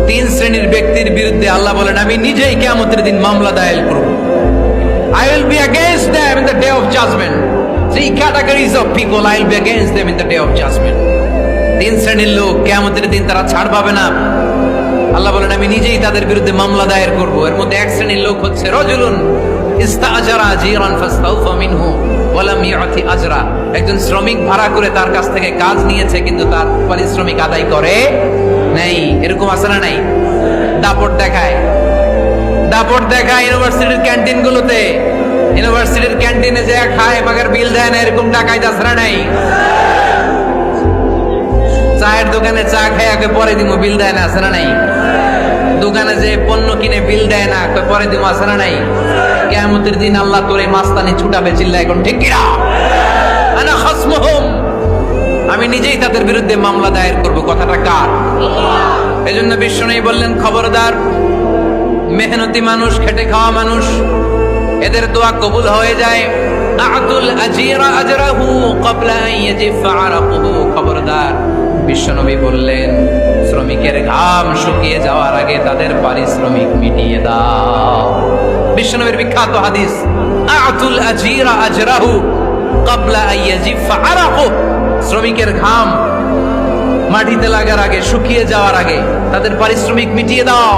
তিন শ্রেণীর ব্যক্তির বিরুদ্ধে আল্লাহ বলেন আমি নিজেই কিয়ামতের দিন মামলা দায়ের করব। I will be against them in the day of judgment. Three categories of people I will be against them in the day of judgment. তিন শ্রেণীর লোক কিয়ামতের দিন তারা ছাড় পাবে না। আল্লাহ বলেন আমি নিজেই তাদের বিরুদ্ধে মামলা দায়ের করব। এর মধ্যে এক শ্রেণীর লোক হচ্ছে রাজুলুন ইস্তাআজারা জিরান ফাস্তাউফা মিনহু ওয়া লাম ইউতি আজরা। একজন শ্রমিক ভাড়া করে তার কাছ থেকে কাজ নিয়েছে কিন্তু তার পারিশ্রমিক আদায় করে নাই। এরকম আছে না নাই? দাপট দেখায় ইউনিভার্সিটির ক্যান্টিন গুলোতে, ইউনিভার্সিটির ক্যান্টিনে যে খায় মাগার বিল দেয় না, এরকম টাকায় দাসরা নাই। চায়ের দোকানে চা খায় আগে পরে দিমু বিল দেয় না, আছে না নাই? দোকানে যে পণ্য কিনে বিল দেয় না, পরে দিমু, আছে না নাই? কিয়ামতের দিন আল্লাহ তোরে মাস্তানি ছুটাবে, চিল্লা এখন ঠিক কিনা? আনা খাসমুহুম, আমি নিজেই তাদের বিরুদ্ধে মামলা দায়ের করব। কথাটা কার? এজন্য বিশ্বনবী বললেন খবরদার, মেহনতি মানুষ, খেটে খাওয়া মানুষ, এদের দোয়া কবুল হয়ে যায়। আতুল আজিরা আজরাহু ক্বাবলা আন ইয়াজিফা আরাকুহু। খবরদার, বিশ্বনবী বললেন শ্রমিকের ঘাম শুকিয়ে যাওয়ার আগে তাদের পারিশ্রমিক মিটিয়ে দাও। বিশ্বনবীর বিখ্যাত হাদিস, আতুল আজিরা আজরাহু ক্বাবলা আন ইয়াজিফা আরাকুহু। শ্রমিকের ঘাম মাটিতে লাগার আগে, শুকিয়ে যাওয়ার আগে তাদের পারিশ্রমিক মিটিয়ে দাও।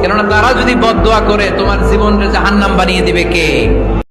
কেননা তারা যদি বদদোয়া করে তোমার জীবনকে জাহান্নাম বানিয়ে দিবে কে?